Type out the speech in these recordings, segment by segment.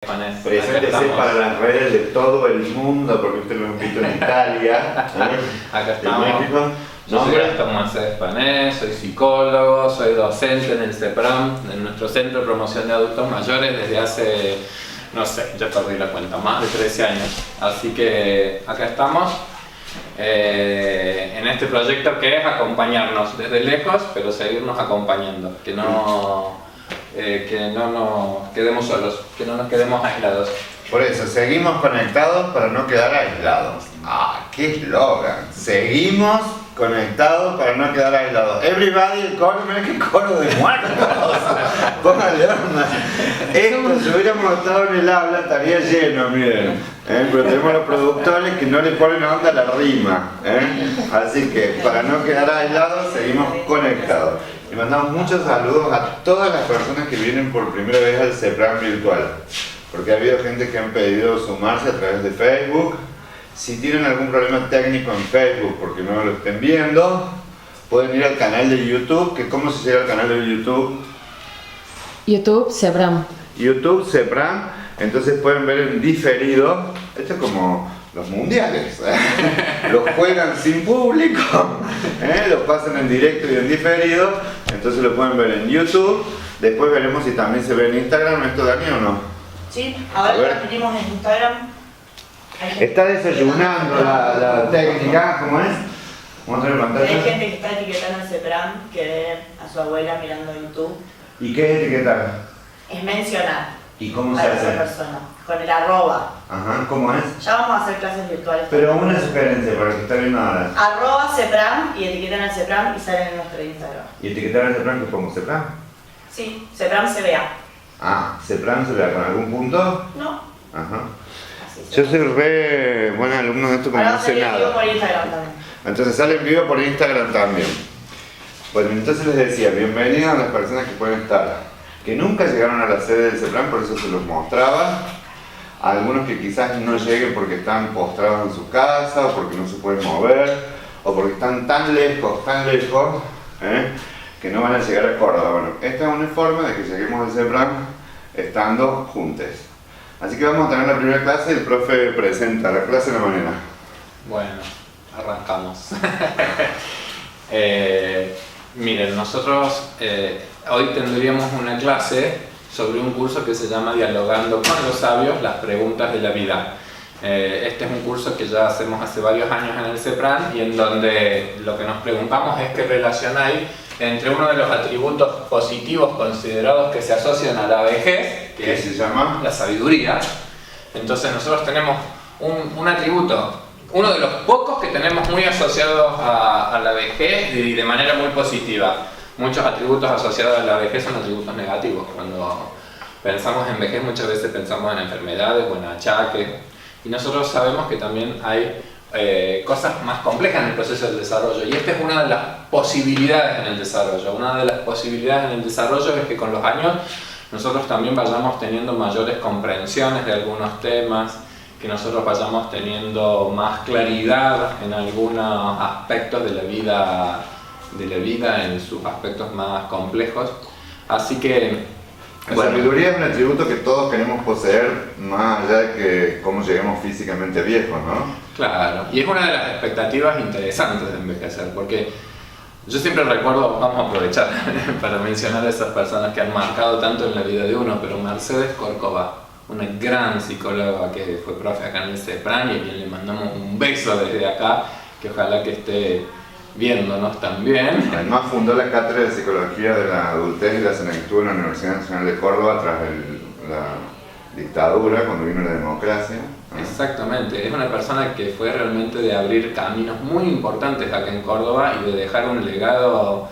Preséntese para las redes de todo el mundo, porque usted lo ha visto en Italia. Acá estamos. En México. Yo soy Gastón Mercedes Panés, soy psicólogo, soy docente en el CEPRAM, en nuestro Centro de Promoción de Adultos Mayores, desde hace, no sé, ya perdí la cuenta, más de 13 años. Así que acá estamos en este proyecto que es acompañarnos desde lejos, pero seguirnos acompañando, que no nos quedemos solos, que no nos quedemos aislados. Por eso, seguimos conectados para no quedar aislados. ¡Ah, qué eslogan! Seguimos conectados para no quedar aislados. Everybody, el coro, mira qué coro de muertos. Póngale onda. Esto, si hubiéramos estado en el aula, estaría lleno, miren. Pero tenemos los productores que no le ponen onda a la rima. Así que, para no quedar aislados, seguimos conectados. Y mandamos muchos saludos a todas las personas que vienen por primera vez al CEPRAM virtual. Porque ha habido gente que han pedido sumarse a través de Facebook. Si tienen algún problema técnico en Facebook porque no lo estén viendo, pueden ir al canal de YouTube, que ¿cómo se llega al canal de YouTube? YouTube CEPRAM. YouTube CEPRAM, entonces pueden ver en diferido. Esto es como los mundiales, los juegan sin público, los pasan en directo y en diferido, entonces lo pueden ver en YouTube. Después veremos si también se ve en Instagram, ¿esto Dani o no? Sí, ahora lo repetimos en Instagram. Está desayunando la técnica, ¿cómo es? Muestra la pantalla. Hay gente que está etiquetando el CEPRAM, que ve a su abuela mirando YouTube. ¿Y qué es etiquetar? Es mencionar ¿Y cómo se a esa hace? persona, con el arroba. Ajá, ¿cómo es? Ya vamos a hacer clases virtuales. Pero una sugerencia para el que está viendo ahora. Arroba CEPRAM y etiquetan al CEPRAM y salen en nuestro Instagram. ¿Y etiquetar al CEPRAM que pongo CEPRAM? Sí, CEPRAM CBA. Ah, CEPRAM se le da con algún punto. No, Ajá. así Yo soy re buen alumno de esto como ahora no vamos a sé salir en vivo nada. por Instagram también. Entonces sale en vivo por Instagram también. Bueno, entonces les decía, bienvenidos a las personas que pueden estar, que nunca llegaron a la sede del CEPRAM, por eso se los mostraba. A algunos que quizás no lleguen porque están postrados en su casa, o porque no se pueden mover, o porque están tan lejos, que no van a llegar a Córdoba. Bueno, esta es una forma de que lleguemos al CEPRAM estando juntos. Así que vamos a tener la primera clase y el profe presenta la clase de la mañana. Bueno, arrancamos. Miren, nosotros hoy tendríamos una clase sobre un curso que se llama Dialogando con los Sabios, las preguntas de la vida. Este es un curso que ya hacemos hace varios años en el CEPRAM y en donde lo que nos preguntamos es qué relación hay entre uno de los atributos positivos considerados que se asocian a la vejez, que ¿Qué es se llama? la sabiduría. Entonces nosotros tenemos un atributo, uno de los pocos que tenemos muy asociados a la vejez y de manera muy positiva. Muchos atributos asociados a la vejez son atributos negativos. Cuando pensamos en vejez muchas veces pensamos en enfermedades o en achaques. Y nosotros sabemos que también hay cosas más complejas en el proceso del desarrollo. Y esta es una de las posibilidades en el desarrollo. Una de las posibilidades en el desarrollo es que con los años nosotros también vayamos teniendo mayores comprensiones de algunos temas, que nosotros vayamos teniendo más claridad en algunos aspectos de la vida en sus aspectos más complejos. Así que La sabiduría es un atributo que todos queremos poseer, más allá de que cómo lleguemos físicamente viejos, ¿no? claro, y es una de las expectativas interesantes de envejecer, porque yo siempre recuerdo, vamos a aprovechar para mencionar a esas personas que han marcado tanto en la vida de uno, pero Mercedes Córcova, una gran psicóloga que fue profe acá en el CEPRAM y a quien le mandamos un beso desde acá, que ojalá que esté viéndonos también. Además fundó la Cátedra de Psicología de la Adultez y la Senectud en la Universidad Nacional de Córdoba tras la dictadura, cuando vino la democracia. Exactamente, es una persona que fue realmente de abrir caminos muy importantes acá en Córdoba y de dejar un legado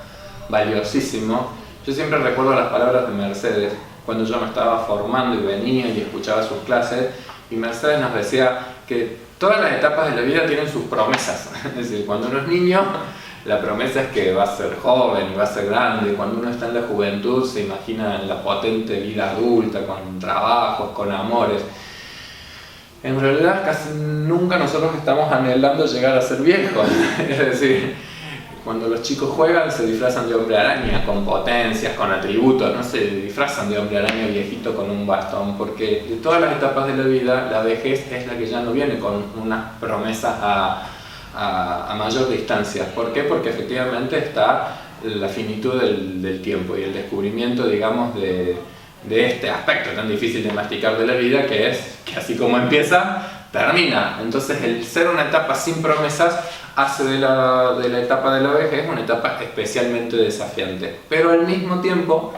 valiosísimo. Yo siempre recuerdo las palabras de Mercedes cuando yo me estaba formando y venía y escuchaba sus clases, y Mercedes nos decía que todas las etapas de la vida tienen sus promesas. Es decir, cuando uno es niño, la promesa es que va a ser joven y va a ser grande. Cuando uno está en la juventud, se imagina en la potente vida adulta, con trabajos, con amores. En realidad, casi nunca nosotros estamos anhelando llegar a ser viejos. Es decir, Cuando los chicos juegan se disfrazan de hombre araña, con potencias, con atributos, no se disfrazan de hombre araña viejito con un bastón, porque de todas las etapas de la vida, la vejez es la que ya no viene con unas promesas a mayor distancia. ¿Por qué? Porque efectivamente está la finitud del tiempo y el descubrimiento, digamos, de este aspecto tan difícil de masticar de la vida, que es que así como empieza, termina. Entonces el ser una etapa sin promesas hace de la etapa de la vejez una etapa especialmente desafiante, pero al mismo tiempo,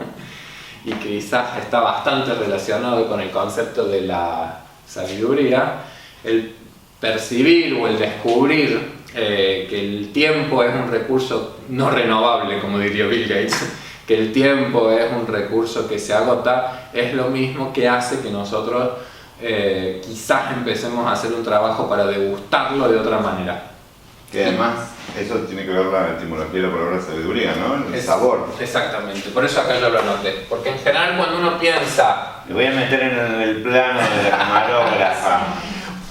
y quizás está bastante relacionado con el concepto de la sabiduría, el percibir o el descubrir que el tiempo es un recurso no renovable, como diría Bill Gates, que el tiempo es un recurso que se agota, es lo mismo que hace que nosotros quizás empecemos a hacer un trabajo para degustarlo de otra manera. Que además, eso tiene que ver la etimología de la palabra sabiduría, ¿no? El sabor. Exactamente, por eso acá yo lo anoté. Porque en general cuando uno piensa... Me voy a meter en el plano de la camarógrafa.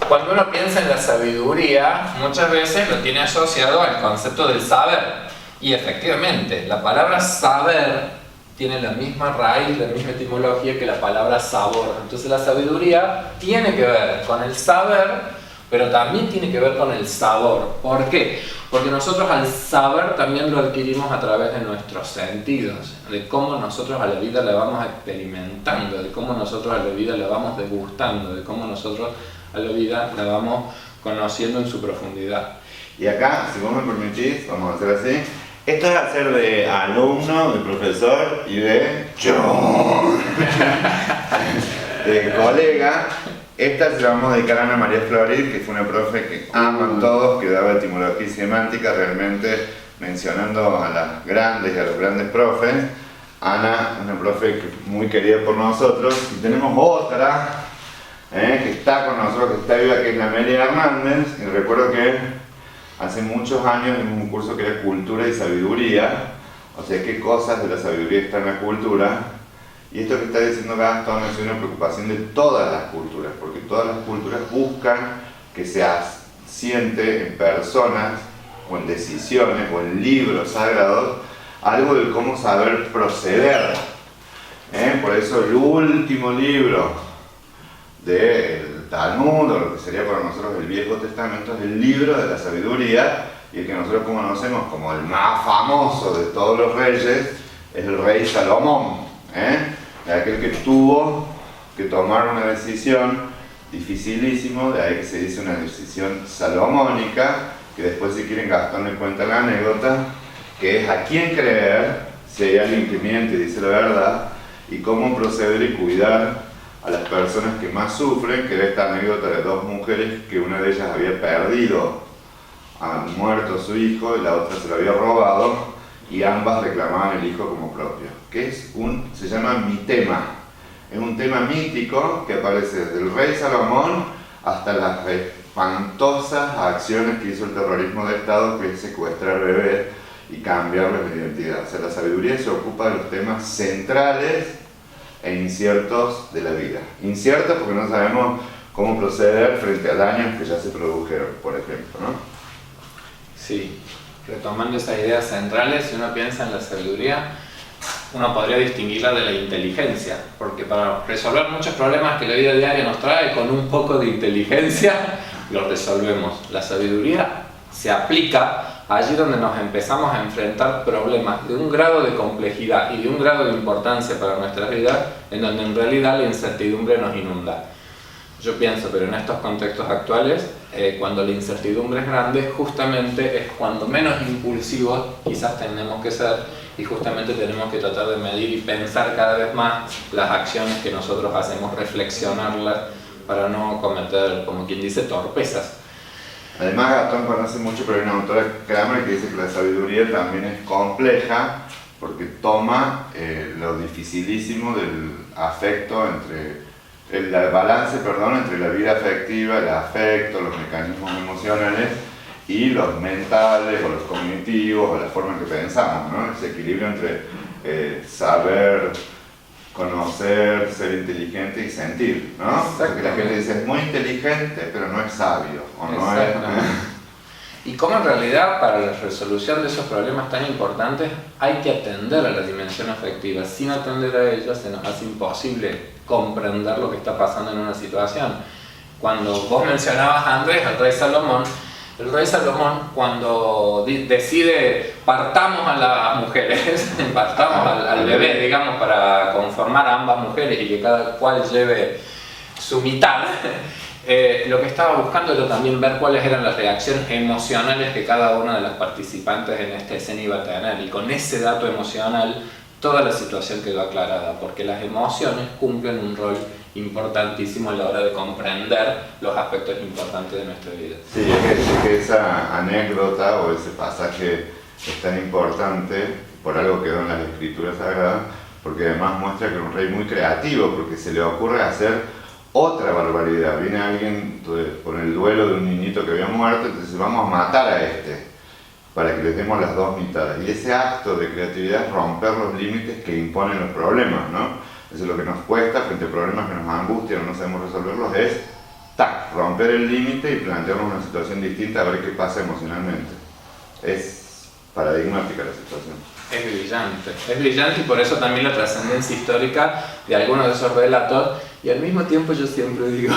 Cuando uno piensa en la sabiduría, muchas veces lo tiene asociado al concepto del saber. Y efectivamente, la palabra saber tiene la misma raíz, la misma etimología que la palabra sabor. Entonces la sabiduría tiene que ver con el saber, pero también tiene que ver con el sabor. ¿Por qué? Porque nosotros al saber también lo adquirimos a través de nuestros sentidos, de cómo nosotros a la vida la vamos experimentando, de cómo nosotros a la vida la vamos degustando, de cómo nosotros a la vida la vamos conociendo en su profundidad. Y acá, si vos me permitís, vamos a hacer así. Esto es hacer de alumno, de profesor y de de colega. Esta se la vamos a dedicar a Ana María Florid, que fue una profe que aman todos, que daba etimología y semántica, realmente mencionando a las grandes y a los grandes profes. Ana, una profe que muy querida por nosotros. Y tenemos otra que está con nosotros, que está viva, que es la Amelia Hernández. Y recuerdo que hace muchos años en un curso que era Cultura y Sabiduría, o sea, qué cosas de la sabiduría están en la cultura. Y esto que está diciendo Gastón es una preocupación de todas las culturas, porque todas las culturas buscan que se asiente en personas, o en decisiones, o en libros sagrados, algo de cómo saber proceder. Por eso el último libro del Talmud, o lo que sería para nosotros el Viejo Testamento, es el libro de la sabiduría, y el que nosotros conocemos como el más famoso de todos los reyes es el rey Salomón, de aquel que tuvo que tomar una decisión dificilísimo, de ahí que se dice una decisión salomónica, que después, si quieren, Gastón le cuenta la anécdota, que es a quién creer, si hay alguien que miente y dice la verdad, y cómo proceder y cuidar a las personas que más sufren, que era esta anécdota de dos mujeres que una de ellas había perdido, muerto su hijo, y la otra se lo había robado, y ambas reclamaban el hijo como propio, que se llama mitema. Es un tema mítico que aparece desde el rey Salomón hasta las espantosas acciones que hizo el terrorismo de Estado, que es secuestrar bebés y cambiarles la identidad. O sea, la sabiduría se ocupa de los temas centrales e inciertos de la vida. Inciertos porque no sabemos cómo proceder frente a daños que ya se produjeron, por ejemplo, ¿no? Sí, retomando esas ideas centrales, si uno piensa en la sabiduría, uno podría distinguirla de la inteligencia, porque para resolver muchos problemas que la vida diaria nos trae, con un poco de inteligencia los resolvemos. La sabiduría se aplica allí donde nos empezamos a enfrentar problemas de un grado de complejidad y de un grado de importancia para nuestras vidas, en donde en realidad la incertidumbre nos inunda. Yo pienso, pero en estos contextos actuales, cuando la incertidumbre es grande, justamente es cuando menos impulsivos quizás tenemos que ser, y justamente tenemos que tratar de medir y pensar cada vez más las acciones que nosotros hacemos, reflexionarlas para no cometer, como quien dice, torpezas. Además, Gastón conoce mucho, pero hay una autora, Kramer, que dice que la sabiduría también es compleja porque toma lo dificilísimo del afecto el balance entre la vida afectiva, el afecto, los mecanismos emocionales y los mentales o los cognitivos o la forma en que pensamos, ¿no? Ese equilibrio entre saber, conocer, ser inteligente y sentir, ¿no? Porque la gente dice es muy inteligente pero no es sabio, o no es... y cómo en realidad para la resolución de esos problemas tan importantes hay que atender a la dimensión afectiva. Sin atender a ella se nos hace imposible comprender lo que está pasando en una situación. Cuando vos mencionabas a Andrés, al rey Salomón, el rey Salomón cuando decide partamos a las mujeres, partamos al bebé, digamos, para conformar a ambas mujeres y que cada cual lleve su mitad, lo que estaba buscando era también ver cuáles eran las reacciones emocionales que cada una de las participantes en esta escena iba a tener, y con ese dato emocional toda la situación quedó aclarada, porque las emociones cumplen un rol importantísimo a la hora de comprender los aspectos importantes de nuestra vida. Sí, es que esa anécdota o ese pasaje es tan importante, por algo quedó en las escrituras sagradas, porque además muestra que era un rey muy creativo, porque se le ocurre hacer otra barbaridad. Viene alguien con el duelo de un niñito que había muerto, entonces vamos a matar a este, para que le demos las dos mitades. Y ese acto de creatividad es romper los límites que imponen los problemas, ¿no? Eso es lo que nos cuesta frente a problemas que nos angustian o no sabemos resolverlos, es romper el límite y plantearnos una situación distinta a ver qué pasa emocionalmente. Es paradigmática la situación. Es brillante y por eso también la trascendencia histórica de algunos de esos relatos, y al mismo tiempo yo siempre digo,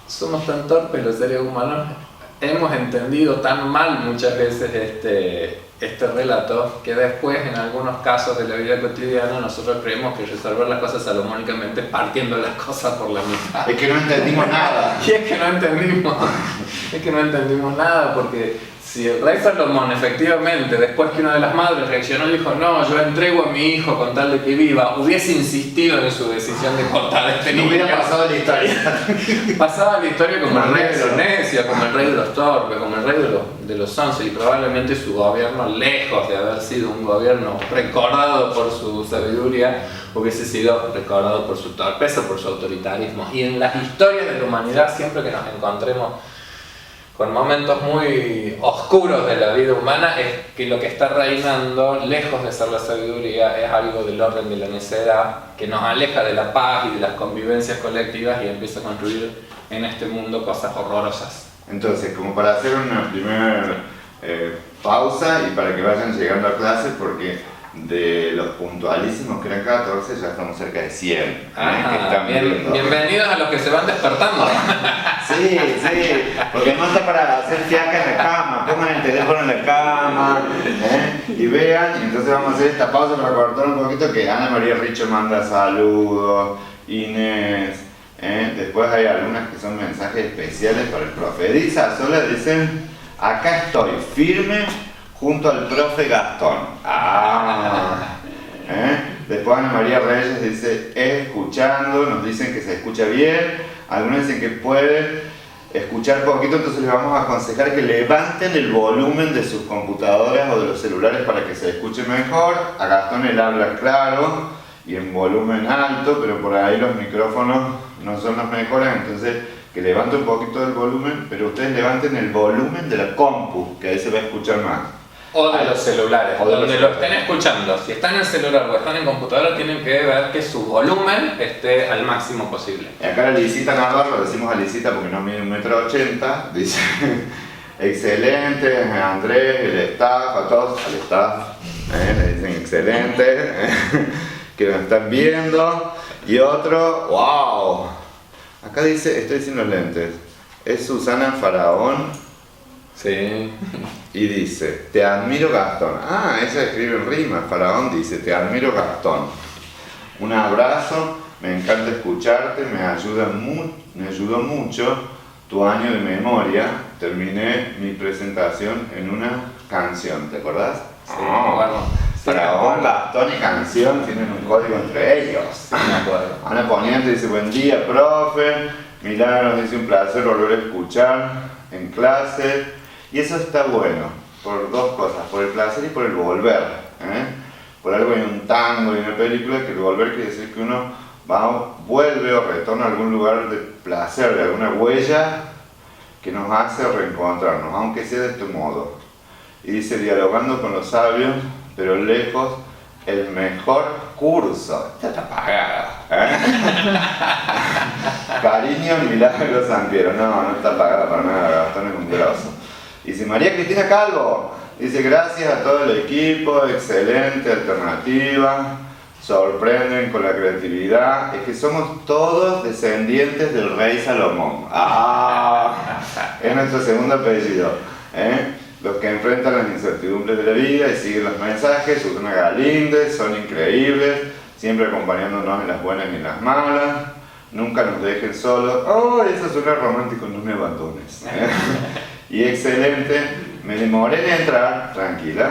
somos tan torpes los seres humanos, hemos entendido tan mal muchas veces este relato, que después en algunos casos de la vida cotidiana nosotros creemos que resolver las cosas salomónicamente es partiendo las cosas por la mitad. Es que no entendimos nada. Y es que no entendimos nada, porque si el rey Salomón efectivamente, después que una de las madres reaccionó y dijo no, yo entrego a mi hijo con tal de que viva, hubiese insistido en su decisión de cortar a este niño, no hubiera pasado la historia. Pasaba la historia como el rey de los necios, como el rey de los torpes, como el rey de los once, y probablemente su gobierno, lejos de haber sido un gobierno recordado por su sabiduría, hubiese sido recordado por su torpeza, por su autoritarismo. Y en las historias de la humanidad, siempre que nos encontremos con momentos muy oscuros de la vida humana, es que lo que está reinando, lejos de ser la sabiduría, es algo del orden de la necedad, que nos aleja de la paz y de las convivencias colectivas y empieza a construir en este mundo cosas horrorosas. Entonces, como para hacer una primera pausa y para que vayan llegando a clase, porque de los puntualísimos que eran 14 ya estamos cerca de 100. Bienvenidos a los que se van despertando. Sí, porque no está para hacer fiaca en la cama, pongan el teléfono en la cama y vean. Y entonces vamos a hacer esta pausa para cortar un poquito, que Ana María Richo manda saludos, Inés, después hay algunas que son mensajes especiales para el profe. Edith Sola dicen, acá estoy firme junto al profe Gastón. Después Ana María Reyes dice, escuchando, nos dicen que se escucha bien, algunos dicen que pueden escuchar poquito, entonces les vamos a aconsejar que levanten el volumen de sus computadoras o de los celulares para que se escuche mejor. A Gastón él habla claro y en volumen alto, pero por ahí los micrófonos no son los mejores, entonces que levante un poquito el volumen, pero ustedes levanten el volumen de la compu, que ahí se va a escuchar más. O de los celulares, donde lo estén escuchando. Si están en el celular o están en computadora, tienen que ver que su volumen esté al máximo posible. Y acá la Lisita Navarro, decimos a Lisita porque no mide 1,80 m, dice, excelente, Andrés, el staff, a todos, al staff, le dicen excelente, que nos están viendo. Y otro, wow, acá dice, estoy sin los lentes, es Susana Faraón. Sí. Y dice, te admiro Gastón. Ella escribe en rima. Faraón dice, te admiro Gastón. Un abrazo, me encanta escucharte, me ayudó mucho tu año de memoria. Terminé mi presentación en una canción, ¿te acordás? Sí, bueno. Faraón, Gastón y canción tienen un código entre ellos. Sí, me acuerdo. Ana Poniente dice, buen día, profe. Milagros dice, un placer volver a escuchar en clase. Y eso está bueno, por dos cosas, por el placer y por el volver. Por algo hay un tango y una película que el volver quiere decir que uno vuelve o retorna a algún lugar de placer, de alguna huella que nos hace reencontrarnos, aunque sea de este modo. Y dice, dialogando con los sabios, pero lejos, el mejor curso. Esta está pagada. Cariño, Milagro Sampiero. No, no está pagada para nada, Gastón es un grosso. Dice María Cristina Calvo. Dice, gracias a todo el equipo, excelente alternativa. Sorprenden con la creatividad. Es que somos todos descendientes del rey Salomón. Es nuestro segundo apellido. Los que enfrentan las incertidumbres de la vida y siguen los mensajes, Susana Galíndez, son increíbles, siempre acompañándonos en las buenas y en las malas. Nunca nos dejen solos. Eso suena romántico, no me abandones. Y excelente, me demoré en entrar, tranquila.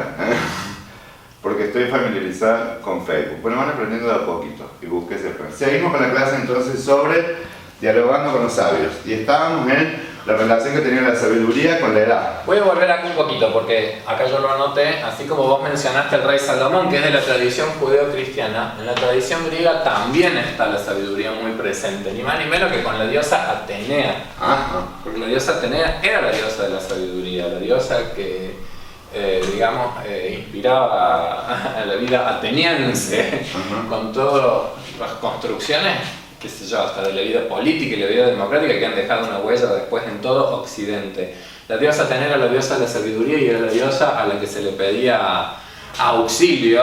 Porque estoy familiarizada con Facebook. Bueno, van aprendiendo de a poquito y búsquese. Seguimos con la clase entonces sobre dialogando con los sabios. Y estábamos en la relación que tenía la sabiduría con la edad. Voy a volver acá un poquito porque acá yo lo anoté, así como vos mencionaste el rey Salomón, que es de la tradición judeo-cristiana, en la tradición griega también está la sabiduría muy presente, ni más ni menos que con la diosa Atenea. Porque la diosa Atenea era la diosa de la sabiduría, la diosa que inspiraba a la vida ateniense con todas las construcciones, qué sé yo, hasta de la vida política y la vida democrática que han dejado una huella después en todo Occidente. La diosa Atenea era la diosa de la sabiduría y era la diosa a la que se le pedía auxilio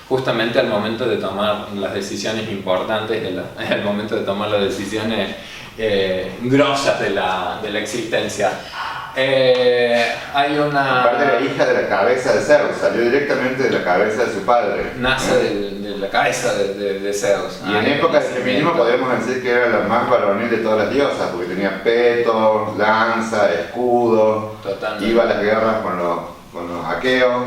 justamente al momento de tomar las decisiones importantes, al momento de tomar las decisiones grosas de la existencia. Hay una... Aparte era hija de la cabeza de Zeus, salió directamente de la cabeza de su padre. Nace de la cabeza de Zeus. Y en época de feminismo podemos decir que era la más varonil de todas las diosas, porque tenía peto, lanza, escudo. Totalmente. Iba a las guerras con los aqueos.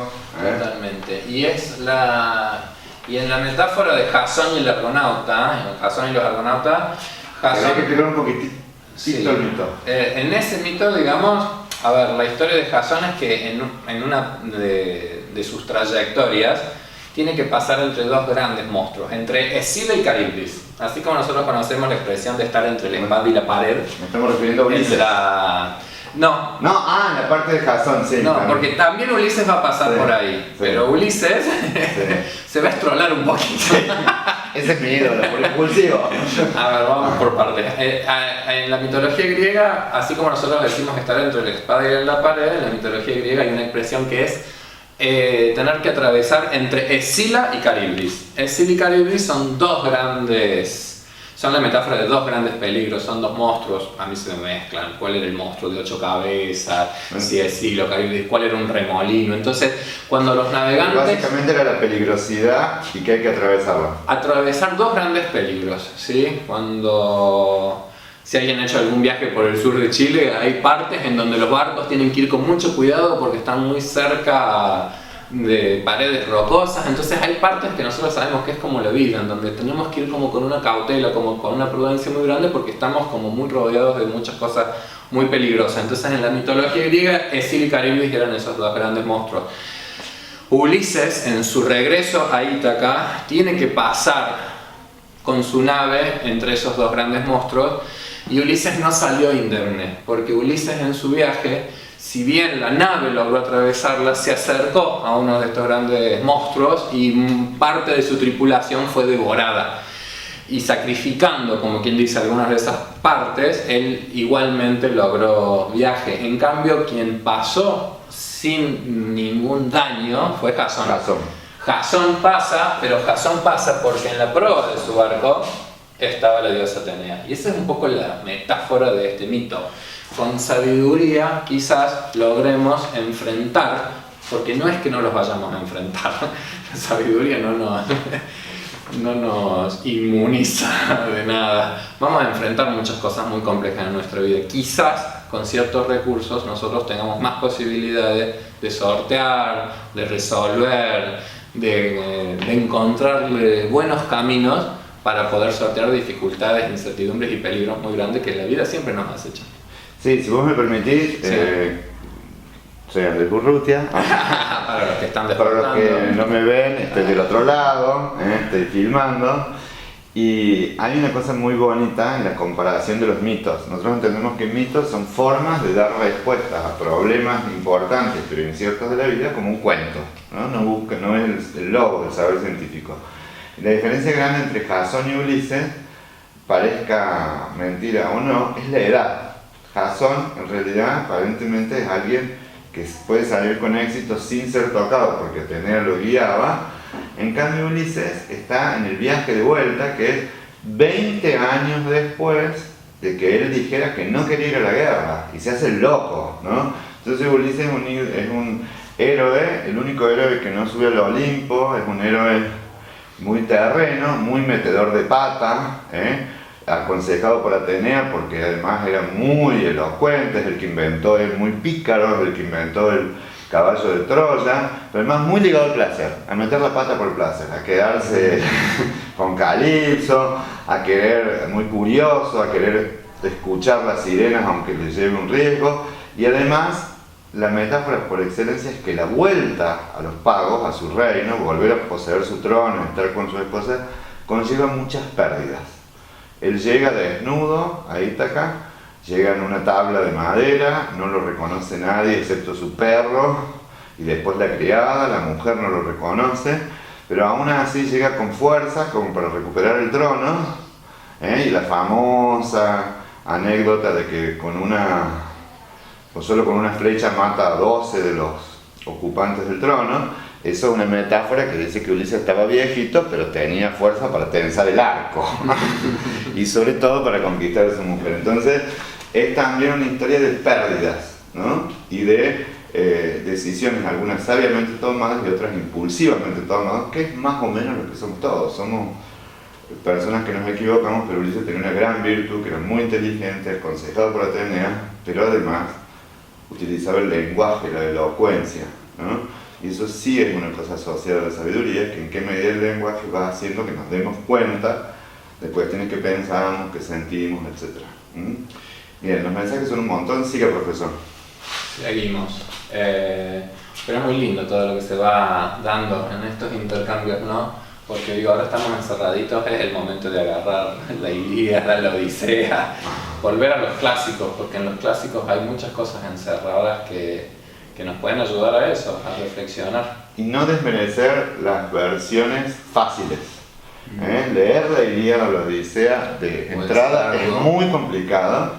Totalmente. Y en la metáfora de Jasón y el argonauta, Jasón y los argonautas, Jasón... Hay que explicar un poquitito. Sí. El mito. En ese mito, digamos, a ver, la historia de Jasón es que en una de sus trayectorias tiene que pasar entre dos grandes monstruos, entre Escila y Caribdis. Así como nosotros conocemos la expresión de estar entre la espada y la pared. Me estamos refiriendo a Ulises. No. En la parte de Jasón, sí. No, también. Porque también Ulises va a pasar por ahí. Sí. Pero Ulises se va a estrolar un poquito. Sí. Ese es mi ídolo, por impulsivo. A ver, vamos por partes. En la mitología griega, así como nosotros decimos estar entre la espada y la pared, en la mitología griega hay una expresión que es tener que atravesar entre Escila y Caribdis. Escila y Caribdis son son la metáfora de dos grandes peligros, son dos monstruos, a mí se me mezclan, cuál era el monstruo de 8 cabezas, si Escila o Caribdis, cuál era un remolino. Entonces, cuando los navegantes... Básicamente era la peligrosidad y que hay que atravesarla. Atravesar dos grandes peligros, ¿sí? Si alguien ha hecho algún viaje por el sur de Chile, hay partes en donde los barcos tienen que ir con mucho cuidado porque están muy cerca de paredes rocosas, entonces hay partes que nosotros sabemos que es como la vida, en donde tenemos que ir como con una cautela, como con una prudencia muy grande porque estamos como muy rodeados de muchas cosas muy peligrosas. Entonces en la mitología griega, Escila y Caribdis eran esos dos grandes monstruos. Ulises, en su regreso a Ítaca, tiene que pasar con su nave entre esos dos grandes monstruos y Ulises no salió indemne, porque Ulises en su viaje, si bien la nave logró atravesarla, se acercó a uno de estos grandes monstruos y parte de su tripulación fue devorada. Y sacrificando, como quien dice, algunas de esas partes, él igualmente logró viaje. En cambio, quien pasó sin ningún daño fue Jasón. Jasón pasa, pero Jasón pasa porque en la proa de su barco estaba la diosa Atenea. Y esa es un poco la metáfora de este mito. Con sabiduría quizás logremos enfrentar, porque no es que no los vayamos a enfrentar, la sabiduría no nos inmuniza de nada. Vamos a enfrentar muchas cosas muy complejas en nuestra vida. Quizás con ciertos recursos nosotros tengamos más posibilidades de sortear, de resolver, de encontrarle buenos caminos para poder sortear dificultades, incertidumbres y peligros muy grandes que la vida siempre nos acecha. Sí, si vos me permitís, soy Andrés Urrutia. Para los que están Para los que no me ven, estoy del otro lado, estoy filmando. Y hay una cosa muy bonita en la comparación de los mitos. Nosotros entendemos que mitos son formas de dar respuestas a problemas importantes pero inciertos de la vida como un cuento. No es el logo del saber científico. Y la diferencia grande entre Jasón y Ulises parezca mentira o no, es la edad. Jasón en realidad aparentemente es alguien que puede salir con éxito sin ser tocado porque Atenea lo guiaba. En cambio Ulises está en el viaje de vuelta, que es 20 años después de que él dijera que no quería ir a la guerra, y se hace loco, ¿no? Entonces Ulises es un héroe, el único héroe que no sube al Olimpo, es un héroe muy terreno, muy metedor de pata, aconsejado por Atenea porque además era muy elocuente, es el que inventó, es muy pícaro, es el que inventó el caballo de Troya, pero además muy ligado al placer, a meter la pata por placer, a quedarse con Calipso, a querer, muy curioso, a querer escuchar las sirenas aunque le lleve un riesgo, y además la metáfora por excelencia es que la vuelta a los pagos, a su reino, volver a poseer su trono, estar con su esposa, conlleva muchas pérdidas. Él llega desnudo a Ítaca, llega en una tabla de madera, no lo reconoce nadie excepto su perro, y después la criada, la mujer no lo reconoce, pero aún así llega con fuerza como para recuperar el trono, y la famosa anécdota de que solo con una flecha mata a 12 de los ocupantes del trono. Eso es una metáfora que dice que Ulises estaba viejito, pero tenía fuerza para tensar el arco y sobre todo para conquistar a su mujer. Entonces es también una historia de pérdidas, ¿no? Y de decisiones, algunas sabiamente tomadas y otras impulsivamente tomadas, que es más o menos lo que somos todos. Somos personas que nos equivocamos, pero Ulises tenía una gran virtud, que era muy inteligente, aconsejado por Atenea, pero además utilizaba el lenguaje, la elocuencia, ¿no? Y eso sí es una cosa asociada a la sabiduría, que en qué medida el lenguaje va haciendo que nos demos cuenta de cuestiones que pensamos, que sentimos, etc. Bien, los mensajes son un montón. Siga, profesor. Seguimos. Pero es muy lindo todo lo que se va dando en estos intercambios, ¿no? Porque digo, ahora estamos encerraditos, es el momento de agarrar la Ilíada, la Odisea, volver a los clásicos, porque en los clásicos hay muchas cosas encerradas que nos pueden ayudar a eso, a reflexionar. Y no desmerecer las versiones fáciles. Leer la Ilíada o la Odisea de entrada es muy complicado,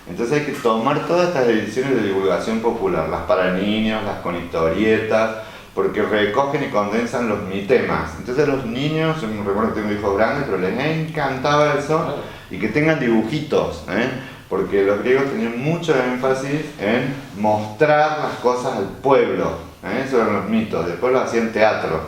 entonces hay que tomar todas estas ediciones de divulgación popular, las para niños, las con historietas, porque recogen y condensan los mitemas. Entonces los niños, yo me recuerdo que tengo hijos grandes, pero les encantaba eso, y que tengan dibujitos, porque los griegos tenían mucho énfasis en mostrar las cosas al pueblo, eso eran los mitos, después lo hacían teatro,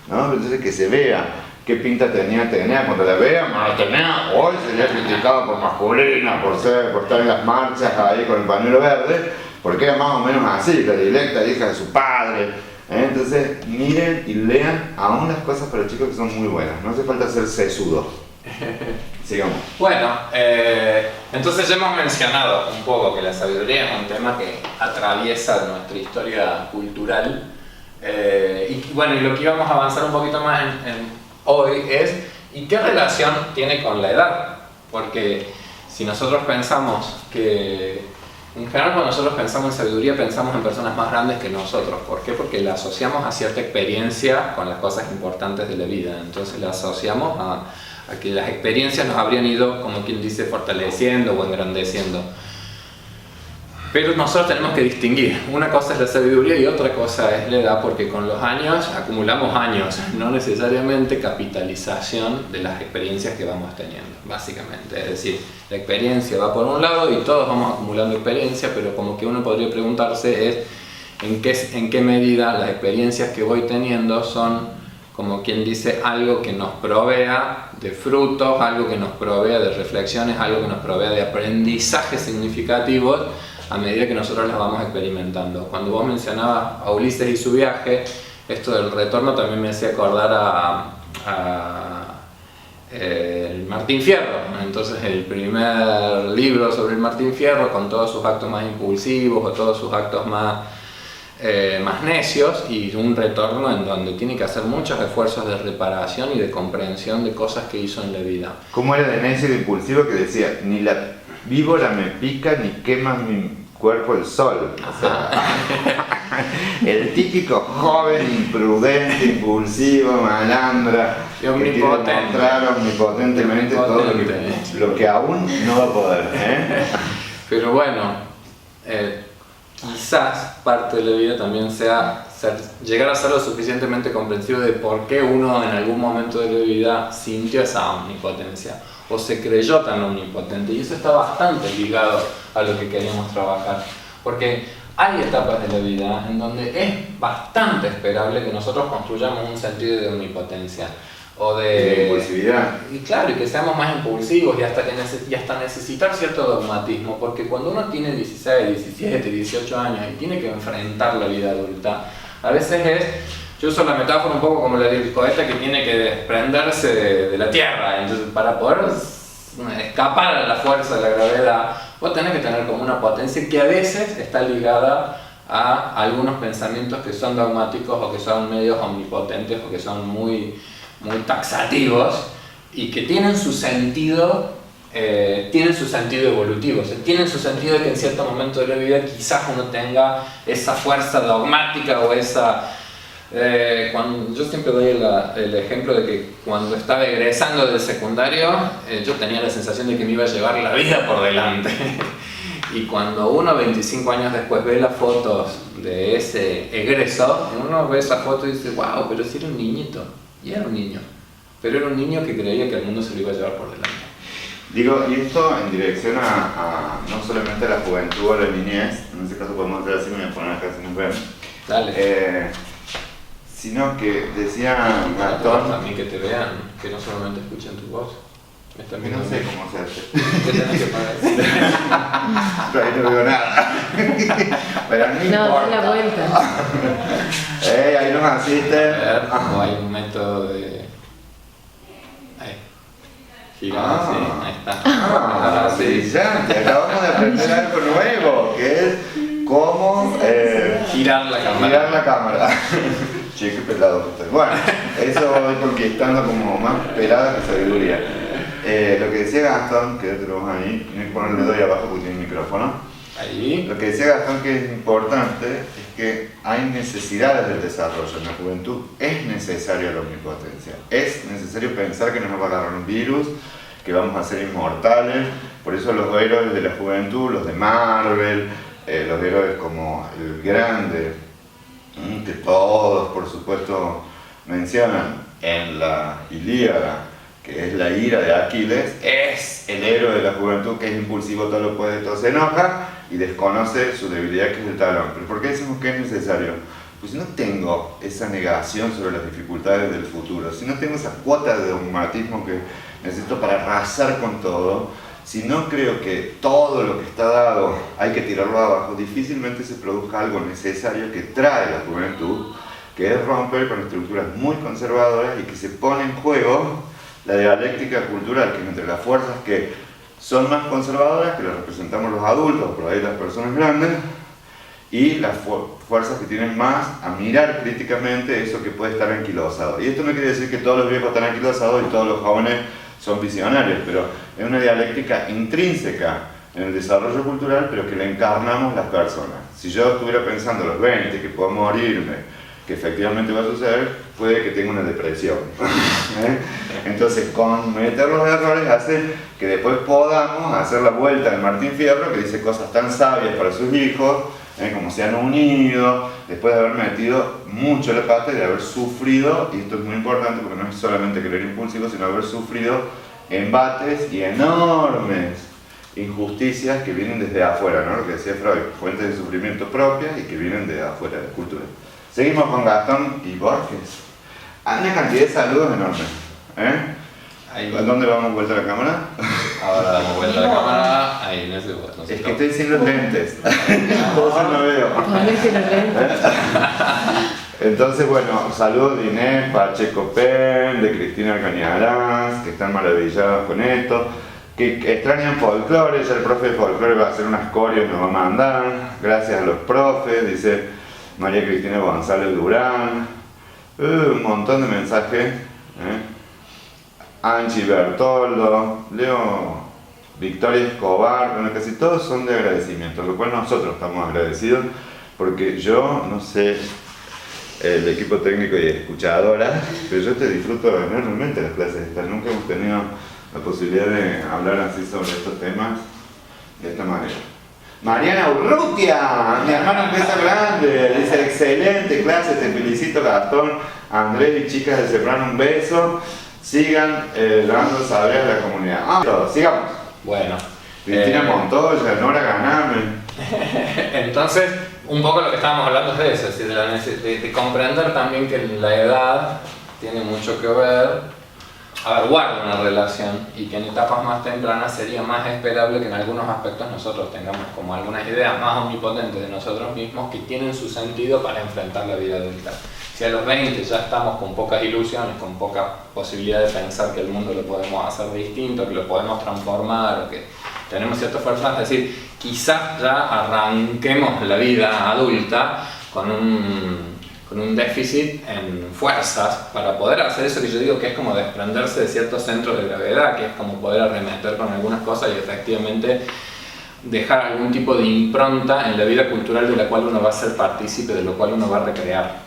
¿no? Entonces que se vea qué pinta tenía Atenea, cuando la vean, Atenea hoy sería criticada por masculina, por estar en las marchas ahí con el pañuelo verde, porque era más o menos así, la directa hija de su padre. Entonces miren y lean aún las cosas para chicos que son muy buenas, no hace falta ser sesudos. Sigamos. Bueno, entonces ya hemos mencionado un poco que la sabiduría es un tema que atraviesa nuestra historia cultural, y bueno, y lo que íbamos a avanzar un poquito más hoy es ¿y qué relación tiene con la edad? Porque si nosotros pensamos que en general cuando nosotros pensamos en sabiduría pensamos en personas más grandes que nosotros. ¿Por qué? Porque la asociamos a cierta experiencia con las cosas importantes de la vida. Entonces la asociamos a que las experiencias nos habrían ido, como quien dice, fortaleciendo o engrandeciendo. Pero nosotros tenemos que distinguir. Una cosa es la sabiduría y otra cosa es la edad, porque con los años acumulamos años, no necesariamente capitalización de las experiencias que vamos teniendo, básicamente. Es decir, la experiencia va por un lado y todos vamos acumulando experiencia, pero como que uno podría preguntarse es en qué medida las experiencias que voy teniendo son, como quien dice, algo que nos provea de frutos, algo que nos provea de reflexiones, algo que nos provea de aprendizajes significativos a medida que nosotros las vamos experimentando. Cuando vos mencionabas a Ulises y su viaje, esto del retorno también me hacía acordar a el Martín Fierro. Entonces el primer libro sobre el Martín Fierro, con todos sus actos más impulsivos o todos sus actos más necios, y un retorno en donde tiene que hacer muchos esfuerzos de reparación y de comprensión de cosas que hizo en la vida. ¿Cómo era de necio y de impulsivo que decía, ni la víbora me pica ni quema mi cuerpo el sol. O sea, el típico joven imprudente, impulsivo, malandra, Y omnipotente. que quiere mostrar omnipotentemente todo lo que aún no va a poder. Pero bueno, quizás parte de la vida también sea llegar a ser lo suficientemente comprensivo de por qué uno en algún momento de la vida sintió esa omnipotencia o se creyó tan omnipotente, y eso está bastante ligado a lo que queríamos trabajar, porque hay etapas de la vida en donde es bastante esperable que nosotros construyamos un sentido de omnipotencia o De impulsividad. y claro, y que seamos más impulsivos y hasta necesitar cierto dogmatismo, porque cuando uno tiene 16, 17, 18 años y tiene que enfrentar la vida adulta, a veces yo uso la metáfora un poco como la del cohete que tiene que desprenderse de la Tierra, entonces para poder escapar a la fuerza de la gravedad, vos tenés que tener como una potencia que a veces está ligada a algunos pensamientos que son dogmáticos o que son medios omnipotentes o que son muy taxativos y que tienen su sentido evolutivo, o sea, tienen su sentido de que en cierto momento de la vida quizás uno tenga esa fuerza dogmática o esa... yo siempre doy el ejemplo de que cuando estaba egresando del secundario yo tenía la sensación de que me iba a llevar la vida por delante y cuando uno 25 años después ve las fotos de ese egreso, uno ve esa foto y dice wow, pero si era un niñito. Y era un niño, pero era un niño que creía que el mundo se lo iba a llevar por delante. Digo, y esto en dirección a no solamente a la juventud o a la niñez, en este caso podemos hacer así, me voy a poner acá si nos ven. Dale. Sino que decía Gastón, Gastón, a mí que te vean, que no solamente escuchen tu voz. Me están que viendo no sé a mí. cómo se hace. ¿Qué tenés que pagar? Pero ahí no veo nada. Pero no No, importa. da la vuelta. Ahí nos asiste. A ver, o hay un método de... Ahí. Gira así, ahí está. Sí. Brillante. Acabamos de aprender algo nuevo, que es cómo Girar la cámara. girar la cámara. Che, qué pelado que estoy. Bueno, eso voy conquistando como más pelada que sabiduría. Lo que decía Gastón, que tenemos ahí, tiene que ponerle el dedo ahí abajo porque tiene micrófono. Ahí. Lo que decía Gastón que es importante es que hay necesidades del desarrollo en la juventud. Es necesario la omnipotencia. Es necesario pensar que nos va a agarrar un virus, que vamos a ser inmortales. Por eso los héroes de la juventud, los de Marvel, los héroes como el grande, que todos por supuesto mencionan en la Ilíada, que es la ira de Aquiles, es el héroe de la juventud que es impulsivo, todo lo puede, todo se enoja y desconoce su debilidad que es el talón. ¿Pero por qué decimos que es necesario? Pues si no tengo esa negación sobre las dificultades del futuro, si no tengo esa cuota de dogmatismo que necesito para arrasar con todo, si no creo que todo lo que está dado hay que tirarlo abajo, difícilmente se produzca algo necesario que trae la juventud, que es romper con estructuras muy conservadoras y que se pone en juego la dialéctica cultural, que es entre las fuerzas que son más conservadoras, que las representamos los adultos, por ahí las personas grandes, y las fuerzas que tienen más a mirar críticamente eso que puede estar anquilosado. Y esto no quiere decir que todos los viejos están anquilosados y todos los jóvenes son visionarios, pero es una dialéctica intrínseca en el desarrollo cultural, pero que la encarnamos las personas. Si yo estuviera pensando a los 20 que puedo morirme, que efectivamente va a suceder, puede que tenga una depresión. Entonces, cometer los errores hace que después podamos hacer la vuelta de Martín Fierro, que dice cosas tan sabias para sus hijos, como se han unido, después de haber metido mucho la pata y de haber sufrido, y esto es muy importante porque no es solamente querer impulsivo, sino haber sufrido embates y enormes injusticias que vienen desde afuera, ¿no? Lo que decía Freud, fuentes de sufrimiento propias y que vienen de afuera, de cultura. Seguimos con Gastón y Borges. Hay una cantidad de saludos enormes. Ahí. ¿Dónde vamos vuelta a la cámara? Ahora damos vuelta a la cámara. Ahí, en ese botón. Es que estoy sin los lentes. Entonces no veo. Ponete los lentes. Entonces, bueno, saludos de Inés Pacheco Pen, de Cristina Cañaranz, que están maravillados con esto, que extrañan folclore. Ya el profe de folclore va a hacer unas coreos, nos va a mandar. Gracias a los profes, dice María Cristina González Durán. Un montón de mensajes. Anchi Bertoldo, leo Victoria Escobar, bueno, casi todos son de agradecimiento, lo cual nosotros estamos agradecidos porque yo, no sé, el equipo técnico y escuchadora, pero yo te disfruto enormemente las clases estas, nunca hemos tenido la posibilidad de hablar así sobre estos temas de esta manera. Mariana Urrutia, mi hermano empieza grande, dice excelente clase, te felicito Gastón, Andrés y chicas de Serrano, un beso, sigan dando saber a la comunidad. Sigamos. Bueno. Cristina Montoya, Nora Ganame. Entonces, un poco lo que estábamos hablando es de eso, es decir, de comprender también que la edad tiene mucho que ver. A ver, guarda una relación y que en etapas más tempranas sería más esperable que en algunos aspectos nosotros tengamos como algunas ideas más omnipotentes de nosotros mismos que tienen su sentido para enfrentar la vida adulta. Si a los 20 ya estamos con pocas ilusiones, con poca posibilidad de pensar que el mundo lo podemos hacer distinto, que lo podemos transformar o que tenemos cierta fuerza, es decir, quizás ya arranquemos la vida adulta con un déficit en fuerzas para poder hacer eso que yo digo que es como desprenderse de ciertos centros de gravedad, que es como poder arremeter con algunas cosas y efectivamente dejar algún tipo de impronta en la vida cultural de la cual uno va a ser partícipe, de lo cual uno va a recrear.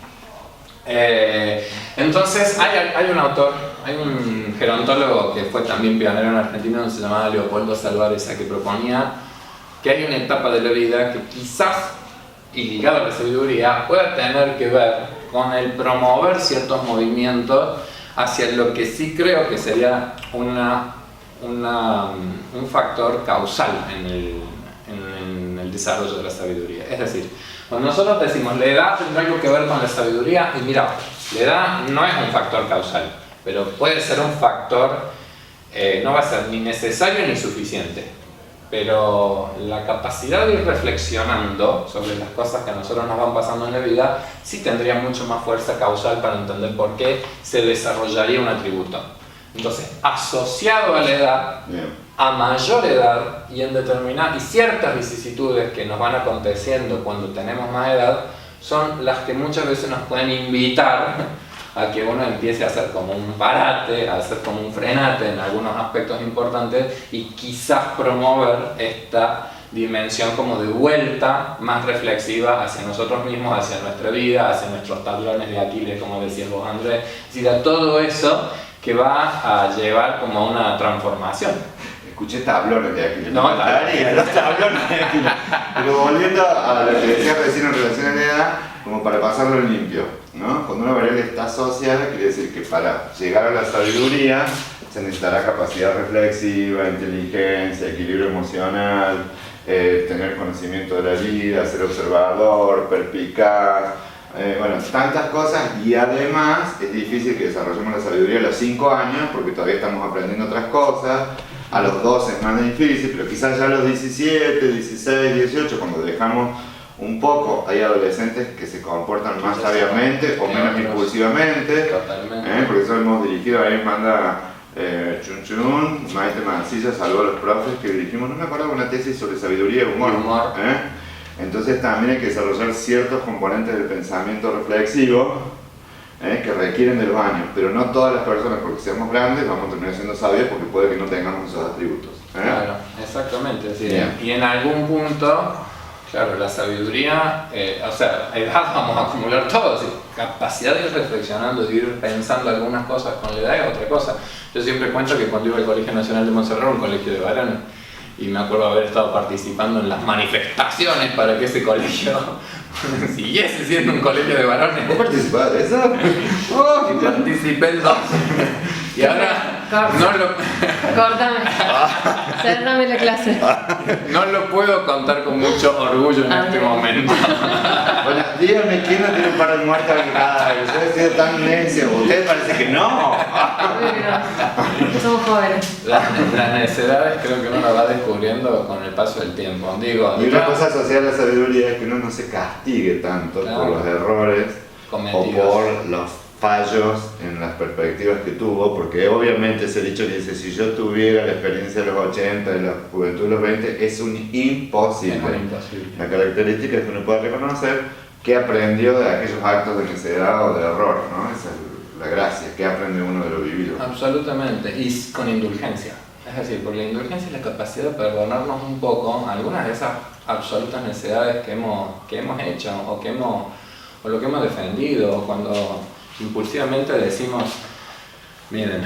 Entonces hay un autor, hay un gerontólogo que fue también pionero en Argentina, se llamaba Leopoldo Salvarezza, que proponía que hay una etapa de la vida que quizás, y ligado a la sabiduría, puede tener que ver con el promover ciertos movimientos hacia lo que sí creo que sería un factor causal en el desarrollo de la sabiduría. Es decir, cuando nosotros decimos la edad tendrá algo que ver con la sabiduría, y mira, la edad no es un factor causal, pero puede ser un factor, no va a ser ni necesario ni suficiente. Pero la capacidad de ir reflexionando sobre las cosas que a nosotros nos van pasando en la vida sí tendría mucho más fuerza causal para entender por qué se desarrollaría un atributo. Entonces, asociado a la edad, a mayor edad y en y ciertas vicisitudes que nos van aconteciendo cuando tenemos más edad son las que muchas veces nos pueden invitar a que uno empiece a hacer como un parate, a hacer como un frenate en algunos aspectos importantes y quizás promover esta dimensión como de vuelta más reflexiva hacia nosotros mismos, hacia nuestra vida, hacia nuestros talones de Aquiles, como decías vos, Andrés. Es decir, a todo eso que va a llevar como a una transformación. Escuché tablones de Aquiles. No, los tablones de Aquiles. Pero volviendo a lo que decía recién en relación a la edad, como para pasarlo en limpio, ¿no? Cuando una variable está asociada, quiere decir que para llegar a la sabiduría se necesitará capacidad reflexiva, inteligencia, equilibrio emocional, tener conocimiento de la vida, ser observador, perspicaz, bueno, tantas cosas, y además es difícil que desarrollemos la sabiduría a los 5 años porque todavía estamos aprendiendo otras cosas. A los 12 es más difícil, pero quizás ya a los 17, 16, 18, cuando dejamos un poco, hay adolescentes que se comportan más sabiamente o menos impulsivamente. Totalmente. Porque eso hemos dirigido, ahí manda Chun Chun, Maite Mancilla, saludó a los profes que dirigimos, no me acuerdo, una tesis sobre sabiduría y humor. Entonces también hay que desarrollar ciertos componentes del pensamiento reflexivo que requieren de los años, pero no todas las personas, porque seamos grandes, vamos a terminar siendo sabios porque puede que no tengamos esos atributos. Claro, exactamente. Es decir, y en algún punto, claro, la sabiduría, o sea, edad vamos a acumular todo, capacidad de ir reflexionando, de ir pensando algunas cosas con la edad es otra cosa. Yo siempre cuento que cuando iba al Colegio Nacional de Montserrat, un colegio de varones, y me acuerdo haber estado participando en las manifestaciones para que ese colegio siguiese siendo un colegio de varones. ¿Vos participás de eso? Y participé en 2. Y ahora no lo... Córtame. Cérrame la clase. No lo puedo contar con mucho orgullo en este momento. Bueno, díganme quién no tiene un par de muertas en cada. Yo he sido tan necio. Ustedes parece que no. Somos jóvenes. Las necesidades creo que uno las va descubriendo con el paso del tiempo. Digo, y una cosa asociada a la sabiduría es que uno no se castigue tanto por los errores cometidos o por los fallos en las perspectivas que tuvo, porque obviamente ese dicho que dice, si yo tuviera la experiencia de los 80, de la juventud de los 20, es un imposible. Es un imposible. La característica es que uno pueda reconocer que aprendió de aquellos actos de necedad o de error, ¿no? Esa es la gracia, que aprende uno de lo vivido. Absolutamente, y con indulgencia. Es decir, porque la indulgencia es la capacidad de perdonarnos un poco algunas de esas absolutas necedades que hemos hecho o lo que hemos defendido, o cuando impulsivamente decimos, miren,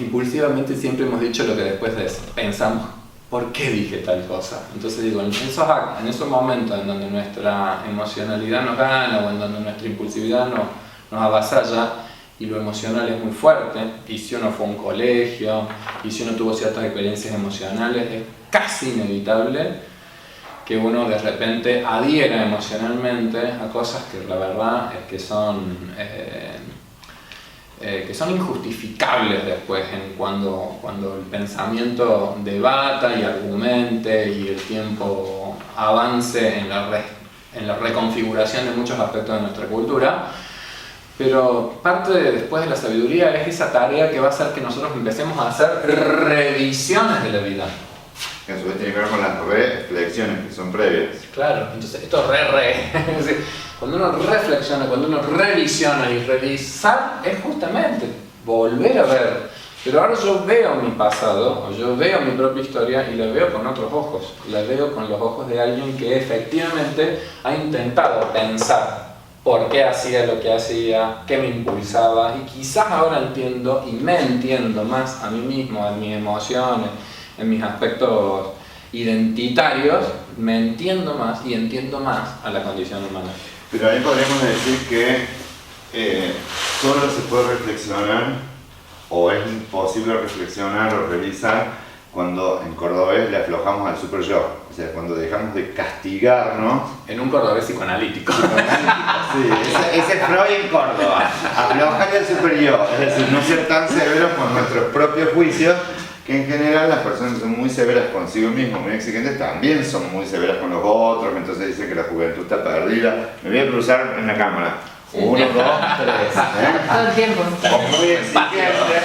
impulsivamente siempre hemos dicho lo que después pensamos, ¿por qué dije tal cosa? Entonces digo, en esos momentos en donde nuestra emocionalidad nos gana o en donde nuestra impulsividad nos avasalla y lo emocional es muy fuerte, y si uno fue a un colegio, y si uno tuvo ciertas experiencias emocionales, es casi inevitable que uno de repente adhiera emocionalmente a cosas que la verdad es que son injustificables después cuando el pensamiento debata y argumente y el tiempo avance en la reconfiguración de muchos aspectos de nuestra cultura. Pero parte después de la sabiduría es esa tarea que va a hacer que nosotros empecemos a hacer revisiones de la vida. Que a su vez tiene que ver con las reflexiones que son previas. Claro, entonces esto es decir, cuando uno reflexiona, cuando uno revisiona, y revisar es justamente volver a ver. Pero ahora yo veo mi pasado, o yo veo mi propia historia y la veo con otros ojos. La veo con los ojos de alguien que efectivamente ha intentado pensar por qué hacía lo que hacía, qué me impulsaba, y quizás ahora entiendo y me entiendo más a mí mismo, en mis emociones, en mis aspectos identitarios, me entiendo más y entiendo más a la condición humana. Pero ahí podríamos decir que solo se puede reflexionar, o es imposible reflexionar o revisar, cuando en cordobés le aflojamos al super yo, o sea, cuando dejamos de castigarnos. En un cordobés psicoanalítico. Sí, ese es Freud en Córdoba, aflojarle al super yo, es decir, no ser tan severos con nuestros propios juicios, que en general las personas que son muy severas consigo mismos, muy exigentes, también son muy severas con los otros, entonces dicen que la juventud está perdida. Me voy a cruzar en la cámara. 1, 2, 3. Todo el tiempo. O muy exigentes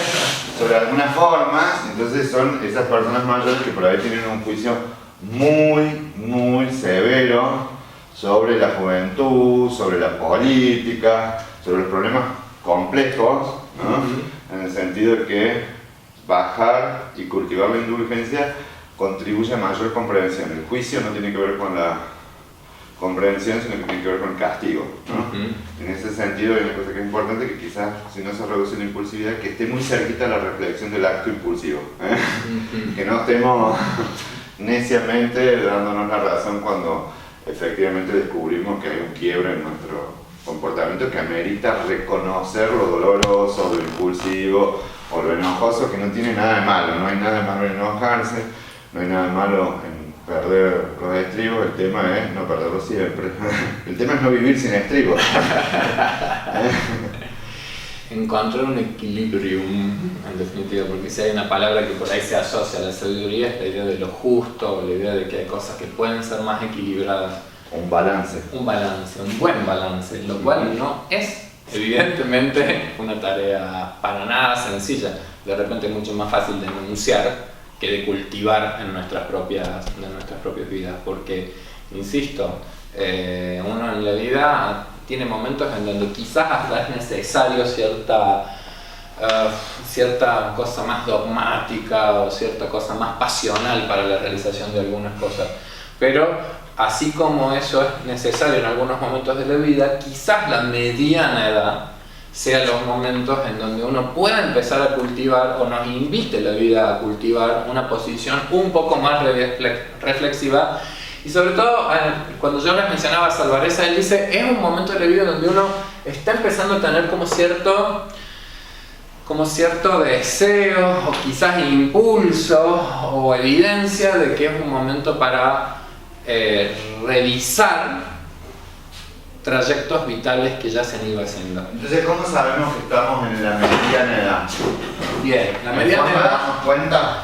sobre algunas formas, entonces son esas personas mayores que por ahí tienen un juicio muy severo sobre la juventud, sobre la política, sobre los problemas complejos, ¿no? En el sentido de que bajar y cultivar la indulgencia contribuye a mayor comprensión. El juicio no tiene que ver con la comprensión, sino que tiene que ver con el castigo, ¿no? En ese sentido hay una cosa que es importante, que quizás si no se reduce la impulsividad, que esté muy cerquita la reflexión del acto impulsivo, que no estemos neciamente dándonos la razón cuando efectivamente descubrimos que hay un quiebre en nuestro comportamiento que amerita reconocer lo doloroso, lo impulsivo o lo enojoso, que no tiene nada de malo. No hay nada de malo en enojarse, no hay nada de malo en perder los estribos. El tema es no perderlos siempre. El tema es no vivir sin estribos. Encontrar un equilibrium, en definitiva, porque si hay una palabra que por ahí se asocia a la sabiduría, es la idea de lo justo, o la idea de que hay cosas que pueden ser más equilibradas. Un balance. Un balance, un buen balance, lo cual no es evidentemente una tarea para nada sencilla. De repente es mucho más fácil de enunciar que de cultivar en nuestras propias vidas, porque, insisto, uno en la vida tiene momentos en donde quizás hasta es necesario cierta cosa más dogmática o cierta cosa más pasional para la realización de algunas cosas, pero así como eso es necesario en algunos momentos de la vida, quizás la mediana edad sean los momentos en donde uno pueda empezar a cultivar, o nos invite la vida a cultivar una posición un poco más reflexiva. Y sobre todo, cuando yo les mencionaba a Salvarezza, él dice, es un momento de la vida donde uno está empezando a tener como cierto deseo, o quizás impulso, o evidencia de que es un momento para revisar trayectos vitales que ya se han ido haciendo. Entonces, ¿cómo sabemos que estamos en la mediana edad? Bien, la mediana edad... ¿Nos damos cuenta?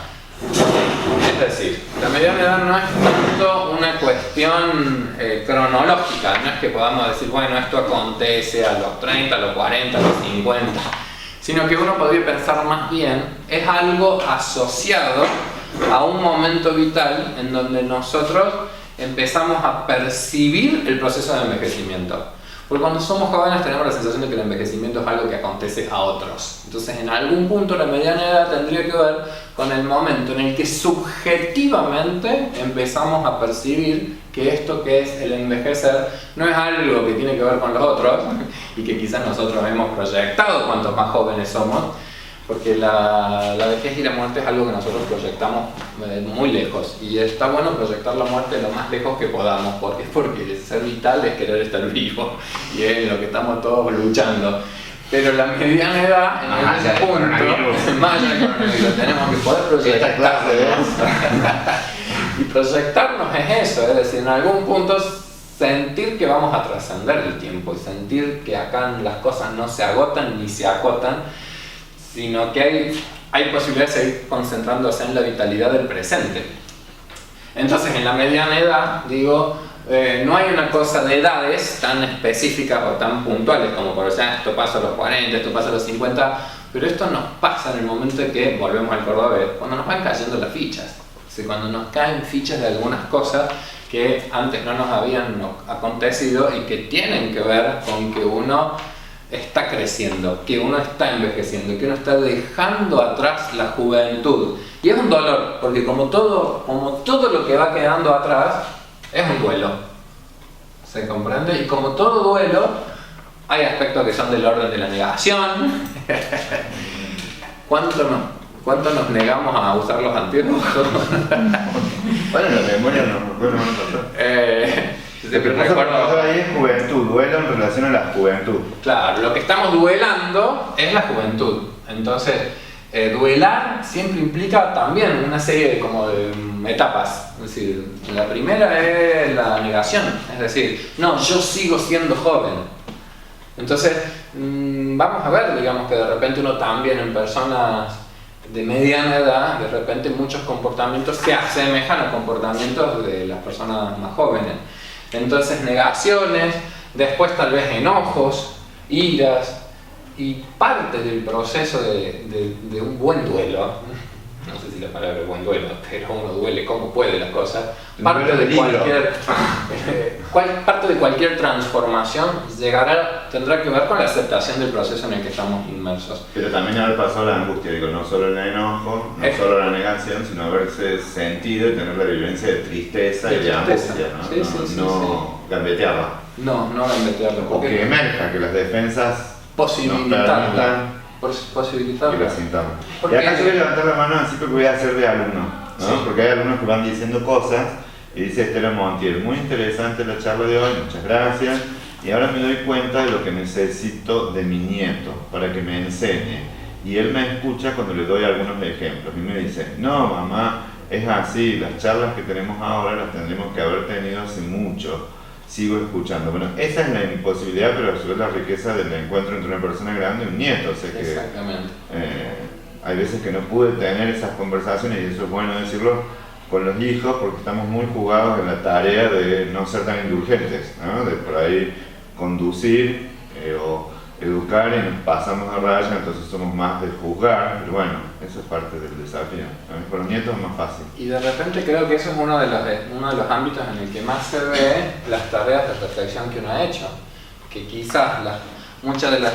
Es decir, la mediana edad no es tanto una cuestión cronológica, no es que podamos decir, bueno, esto acontece a los 30, a los 40, a los 50, sino que uno podría pensar más bien, es algo asociado a un momento vital en donde nosotros empezamos a percibir el proceso de envejecimiento. Porque cuando somos jóvenes tenemos la sensación de que el envejecimiento es algo que acontece a otros. Entonces, en algún punto la mediana edad tendría que ver con el momento en el que subjetivamente empezamos a percibir que esto que es el envejecer no es algo que tiene que ver con los otros y que quizás nosotros hemos proyectado cuanto más jóvenes somos, porque la vejez y la muerte es algo que nosotros proyectamos muy lejos, y está bueno proyectar la muerte lo más lejos que podamos, porque ser vital es querer estar vivo y es lo que estamos todos luchando. Pero la mediana edad, en algún punto, más allá del coronavirus, tenemos que poder proyectarnos. Y proyectarnos es eso, es decir, en algún punto sentir que vamos a trascender el tiempo y sentir que acá las cosas no se agotan ni se acotan, sino que hay posibilidad de seguir concentrándose en la vitalidad del presente. Entonces, en la mediana edad, digo, no hay una cosa de edades tan específicas o tan puntuales como por ejemplo, esto pasa a los 40, esto pasa a los 50, pero esto nos pasa en el momento en que, volvemos al cordobés, cuando nos van cayendo las fichas. O sea, cuando nos caen fichas de algunas cosas que antes no nos habían acontecido y que tienen que ver con que uno está creciendo, que uno está envejeciendo, que uno está dejando atrás la juventud. Y es un dolor, porque como todo lo que va quedando atrás es un duelo. ¿Se comprende? Y como todo duelo, hay aspectos que son del orden de la negación. ¿Cuánto nos negamos a usar los anteojos? Bueno, la memoria no recuerdo. Lo que recuerdo ahí es juventud, duelo en relación a la juventud. Claro, lo que estamos duelando es la juventud. Entonces, duelar siempre implica también una serie de etapas. Es decir, la primera es la negación, es decir, no, yo sigo siendo joven. Entonces, vamos a ver, digamos que de repente uno también en personas de mediana edad, de repente muchos comportamientos se asemejan a comportamientos de las personas más jóvenes. Entonces, negaciones, después tal vez enojos, iras, y parte del proceso de un buen duelo, no sé si la palabra es buen duelo, pero uno duele como puede las cosas, parte de cualquier transformación tendrá que ver con la aceptación del proceso en el que estamos inmersos. Pero también haber pasado la angustia, digo, no solo el enojo, no solo la negación, sino haberse sentido y tener la vivencia de tristeza y de angustia, ¿no? No gambetearla. No gambetearla. O que emerja, que las defensas posibilitarla. Que la sintamos. Y acá yo voy a levantar la mano así porque voy a hacer de alumno, ¿no? Sí. Porque hay alumnos que van diciendo cosas y dice Estela Montiel, muy interesante la charla de hoy, muchas gracias. Y ahora me doy cuenta de lo que necesito de mi nieto para que me enseñe. Y él me escucha cuando le doy algunos ejemplos y me dice, no mamá, es así, las charlas que tenemos ahora las tendremos que haber tenido hace mucho. Sigo escuchando. Bueno, esa es la imposibilidad, pero a su vez la riqueza del encuentro entre una persona grande y un nieto. O sea que, exactamente. Hay veces que no pude tener esas conversaciones y eso es bueno decirlo con los hijos porque estamos muy jugados en la tarea de no ser tan indulgentes, ¿no? De por ahí conducir o educar y nos pasamos de raya, entonces somos más de juzgar, pero bueno, eso es parte del desafío. Con los nietos es más fácil. Y de repente creo que eso es uno de los ámbitos en el que más se ve las tareas de reflexión que uno ha hecho, que quizás muchas de las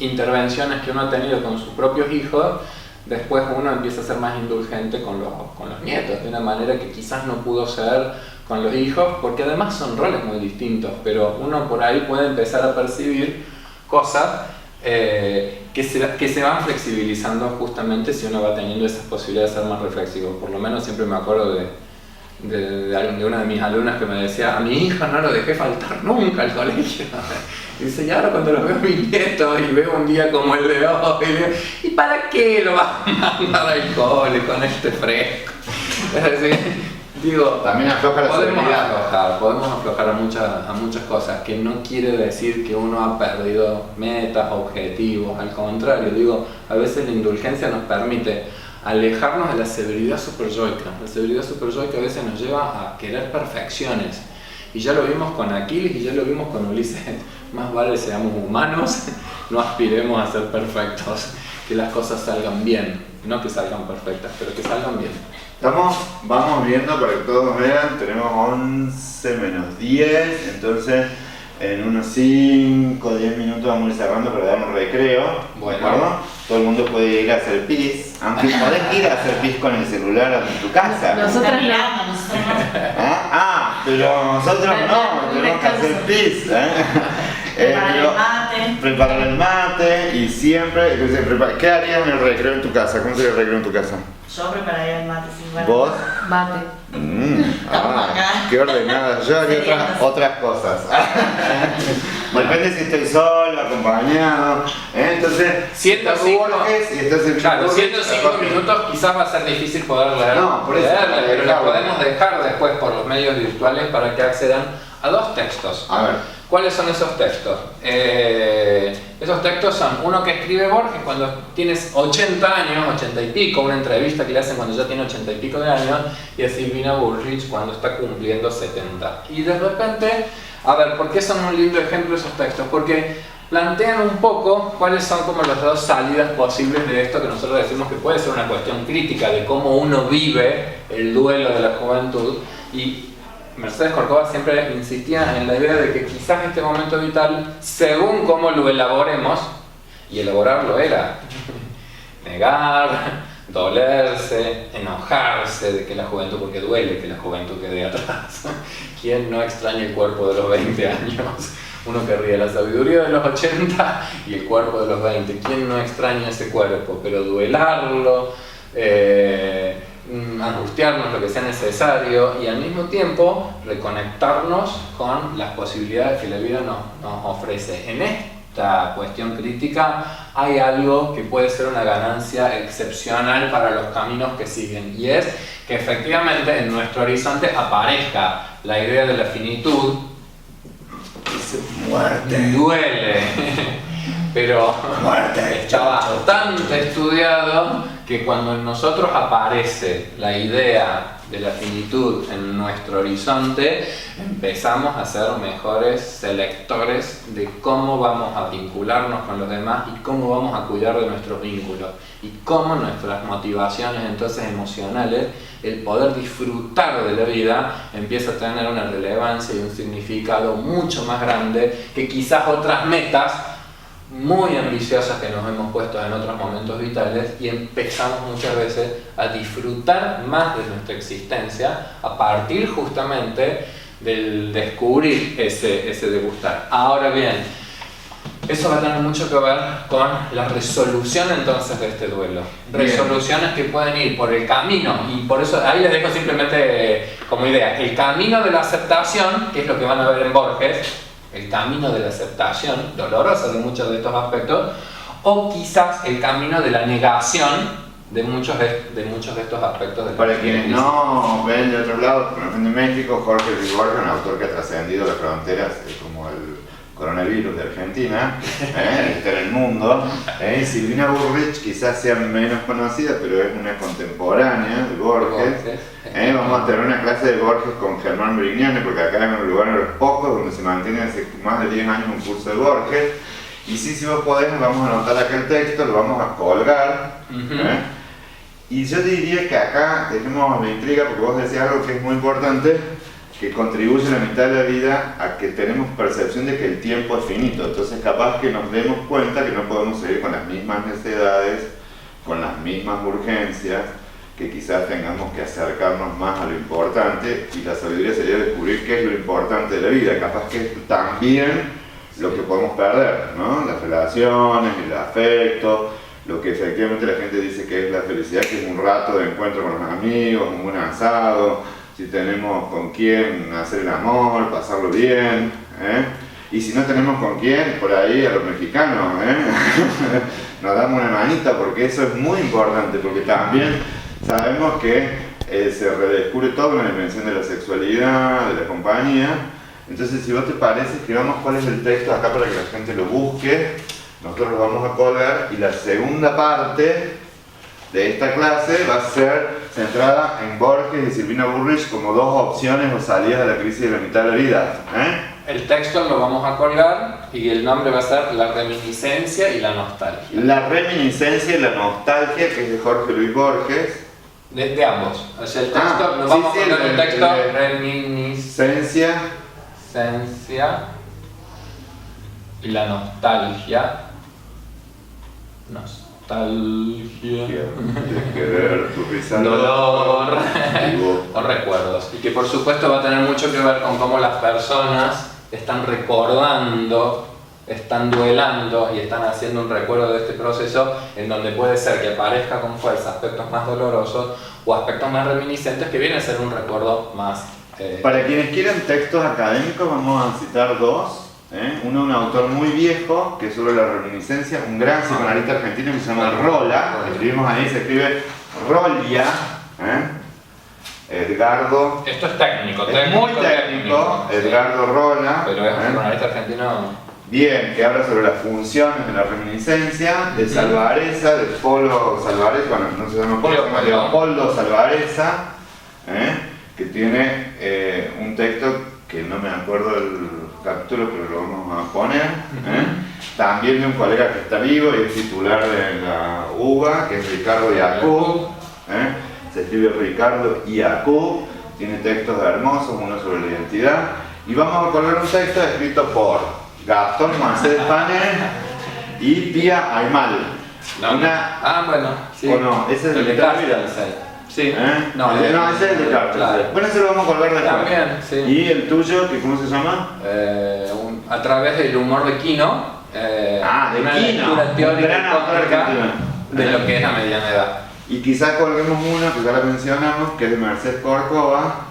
intervenciones que uno ha tenido con sus propios hijos, después uno empieza a ser más indulgente con los nietos, de una manera que quizás no pudo ser con los hijos, porque además son roles muy distintos, pero uno por ahí puede empezar a percibir cosas que se van flexibilizando justamente si uno va teniendo esas posibilidades de ser más reflexivo. Por lo menos siempre me acuerdo de una de mis alumnas que me decía, a mi hija no lo dejé faltar nunca al colegio. Y dice, y ahora cuando lo veo a mi nieto y veo un día como el de hoy, ¿y para qué lo vas a mandar al cole con este fresco? Es decir, digo, también afloja la podemos aflojar a muchas cosas, que no quiere decir que uno ha perdido metas, objetivos, al contrario, digo, a veces la indulgencia nos permite alejarnos de la severidad superyoica. La severidad superyoica a veces nos lleva a querer perfecciones, y ya lo vimos con Aquiles y ya lo vimos con Ulises. Más vale seamos humanos, no aspiremos a ser perfectos, que las cosas salgan bien, no que salgan perfectas, pero que salgan bien. Vamos viendo para que todos vean, tenemos 11 menos 10, entonces En unos 5 o 10 minutos vamos a ir cerrando para dar un recreo. Bueno. ¿De acuerdo? Todo el mundo puede ir a hacer pis. Aunque podés ir a hacer pis con el celular en tu casa. Nosotros no. Pero nosotros no, tenemos que hacer pis. Preparar el mate. Preparar el mate y siempre. ¿Qué harías en el recreo en tu casa? ¿Cómo sería el recreo en tu casa? Yo prepararía el mate sin ganas. ¿Vos? Mate. Qué ordenada. Yo haría otras cosas. Depende si estoy solo, acompañado. Entonces, 105 Borges y estás en Claro, 105 minutos quizás va a ser difícil poder leer, No, por eso, pero la claro. podemos dejar después por los medios virtuales para que accedan a 2 textos. A ver. ¿Cuáles son esos textos? Esos textos son uno que escribe Borges cuando tienes 80 años, 80 y pico, una entrevista que le hacen cuando ya tiene 80 y pico de años, y a Silvina Bullrich cuando está cumpliendo 70. Y de repente, a ver, ¿por qué son un lindo ejemplo esos textos? Porque plantean un poco cuáles son como las 2 salidas posibles de esto que nosotros decimos que puede ser una cuestión crítica de cómo uno vive el duelo de la juventud. Y Mercedes Corcova siempre insistía en la idea de que quizás este momento vital, según cómo lo elaboremos, y elaborarlo era negar, dolerse, enojarse de que la juventud, porque duele que la juventud quede atrás. ¿Quién no extraña el cuerpo de los 20 años? Uno querría la sabiduría de los 80 y el cuerpo de los 20. ¿Quién no extraña ese cuerpo? Pero duelarlo, angustiarnos lo que sea necesario y al mismo tiempo reconectarnos con las posibilidades que la vida nos ofrece. En esta cuestión crítica hay algo que puede ser una ganancia excepcional para los caminos que siguen, y es que efectivamente en nuestro horizonte aparezca la idea de la finitud. Muerte. Duele, pero está bastante estudiado que cuando en nosotros aparece la idea de la finitud en nuestro horizonte, empezamos a ser mejores selectores de cómo vamos a vincularnos con los demás y cómo vamos a cuidar de nuestros vínculos y cómo nuestras motivaciones entonces emocionales, el poder disfrutar de la vida, empieza a tener una relevancia y un significado mucho más grande que quizás otras metas muy ambiciosas que nos hemos puesto en otros momentos vitales, y empezamos muchas veces a disfrutar más de nuestra existencia a partir justamente del descubrir ese degustar. Ahora bien, eso va a tener mucho que ver con la resolución entonces de este duelo. Resoluciones que pueden ir por el camino, y por eso ahí les dejo simplemente como idea, el camino de la aceptación, que es lo que van a ver en Borges, el camino de la aceptación, dolorosa de muchos de estos aspectos, o quizás el camino de la negación de muchos de estos aspectos. Para quienes no ven de otro lado, por ejemplo en México, Jorge Luis Borges, un autor que ha trascendido las fronteras, como el coronavirus de Argentina, está en el mundo. Silvina Bullrich quizás sea menos conocida, pero es una contemporánea de Borges. Vamos a tener una clase de Borges con Germán Brignone, porque acá en un lugar de los pocos donde se mantiene hace más de 10 años un curso de Borges. Y si vos podés, vamos a anotar acá el texto, lo vamos a colgar. Y yo te diría que acá dejemos la intriga, porque vos decías algo que es muy importante, que contribuye la mitad de la vida a que tenemos percepción de que el tiempo es finito. Entonces capaz que nos demos cuenta que no podemos seguir con las mismas necesidades, con las mismas urgencias, que quizás tengamos que acercarnos más a lo importante, y la sabiduría sería descubrir qué es lo importante de la vida. Capaz que es también lo que podemos perder, ¿no? Las relaciones, el afecto, lo que efectivamente la gente dice que es la felicidad, que es un rato de encuentro con los amigos, un buen asado, si tenemos con quién hacer el amor, pasarlo bien, y si no tenemos con quién, por ahí a los mexicanos, nos damos una manita, porque eso es muy importante, porque también sabemos que se redescubre toda una dimensión de la sexualidad, de la compañía. Entonces, si vos te parece, escribamos cuál es el texto acá para que la gente lo busque, nosotros lo vamos a colgar, y la segunda parte de esta clase va a ser centrada en Borges y Silvina Bullrich como 2 opciones o salidas de la crisis de la mitad de la vida. El texto lo vamos a colgar y el nombre va a ser La reminiscencia y la nostalgia. La reminiscencia y la nostalgia, que es de Jorge Luis Borges. De ambos. O sea, el texto, nos vamos a poner el texto reminiscencia y la nostalgia. Nostalgia. Tienes que ver tu risa. Dolor Digo, o recuerdos. Y que por supuesto va a tener mucho que ver con cómo las personas están recordando, están duelando y están haciendo un recuerdo de este proceso, en donde puede ser que aparezca con fuerza aspectos más dolorosos o aspectos más reminiscentes, que viene a ser un recuerdo más... Para quienes quieran textos académicos, vamos a citar dos. Uno de un autor muy viejo, que es sobre la reminiscencia, un gran psicoanalista argentino que se llama Rolla, escribimos ahí, se escribe Rolla, Edgardo. Esto es técnico, Es muy técnico, sí. Edgardo Rolla. Pero es un psicoanalista argentino. Bien, que habla sobre las funciones de la reminiscencia, de Salvareza, de Polo Salvareza, bueno, no se llama Polo, se llama Leopoldo Salvareza, que tiene un texto que no me acuerdo del capítulo, pero lo vamos a poner, también de un colega que está vivo y es titular de la UBA, que es Ricardo Yacoub, se escribe Ricardo Yacoub, tiene textos hermosos, uno sobre la identidad, y vamos a colgar un texto escrito por Gastón Mancé y Pía Aymal. Bueno, sí. ¿O no? Ese es el de Cartel. Sí. No, ese es el de Cartel. Claro. Bueno, ese lo vamos a colgar después. También, sí. ¿Y el tuyo, que cómo se llama? A través del humor de Quino. De una Quino, lectura teórica un gran autor argentino. de lo que es la mediana edad. Y quizás colguemos una que ya la mencionamos, que es de Mercedes Córcova,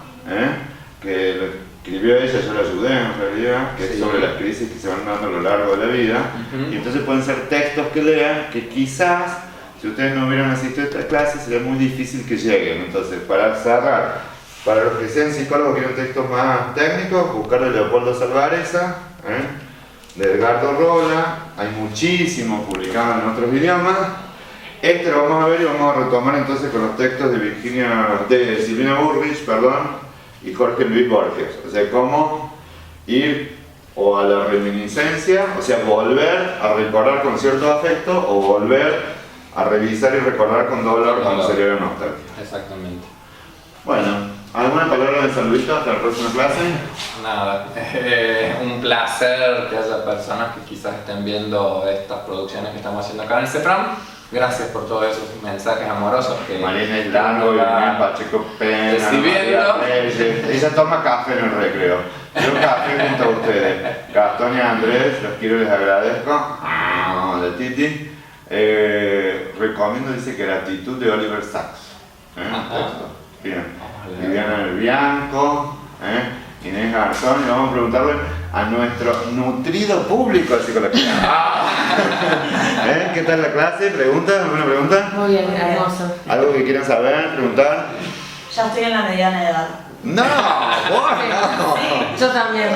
que lo escribió ella, yo la ayudé en realidad, que es sobre las crisis que se van dando a lo largo de la vida. Y entonces pueden ser textos que lean que quizás, si ustedes no hubieran asistido a esta clase, sería muy difícil que lleguen. Entonces, para cerrar, para los que sean psicólogos que quieren textos más técnicos, buscar de Leopoldo Salvareza, de Edgardo Rolla, hay muchísimos publicados en otros idiomas. Este lo vamos a ver y vamos a retomar entonces con los textos de Silvina Burrich, y Jorge Luis Borges. O sea, cómo ir o a la reminiscencia, o sea, volver a recordar con cierto afecto o volver a revisar y recordar con dolor cuando se le ve nostalgia. Exactamente. Bueno, ¿alguna palabra de saludito hasta la próxima clase? Nada, un placer que haya personas que quizás estén viendo estas producciones que estamos haciendo acá en el CEPRAM. Gracias por todos esos mensajes amorosos que Marina es largo, Virginia Pacheco Pena, recibiendo. Ella toma café en el recreo. Yo café junto a ustedes. Gastón y Andrés, los quiero y les agradezco. De Titi. Recomiendo, dice, Gratitud de Oliver Sacks. Texto. Bien. Viviana del Bianco, Inés Garzón, y vamos a preguntarle a nuestro nutrido público de psicología. ¿Qué tal la clase? ¿Pregunta? ¿Alguna pregunta? Muy bien, hermoso. ¿Algo que quieran saber? ¿Preguntar? Ya estoy en la mediana edad. ¡No! ¡Vos no! Yo también.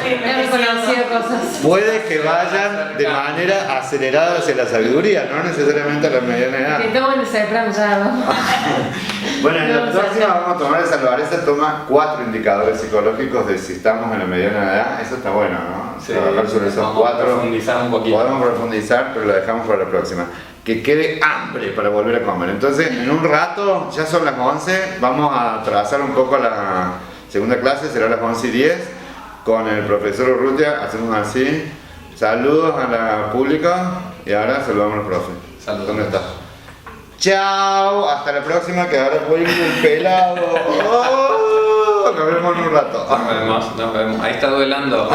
He reconocido cosas. Puede que vayan de manera acelerada hacia la sabiduría, no necesariamente a la mediana edad. Que tomo el CEPRAM ya, ¿no? Bueno, en la próxima vamos a tomar el Salvareza, toma 4 indicadores psicológicos de si estamos en la mediana edad. Eso está bueno, ¿no? Sí, trabajar sobre esos vamos a 4. profundizar un poquito. Podemos profundizar, pero lo dejamos para la próxima. Que quede hambre para volver a comer. Entonces, en un rato, ya son las 11, vamos a trazar un poco la segunda clase, será las 11:10, con el profesor Urrutia. Hacemos así. Saludos a la pública y ahora saludamos al profe. Saludos. ¿Dónde está? Chao, hasta la próxima, que ahora voy el pelado. Oh, nos vemos en un rato. Nos vemos. Ahí está duelando.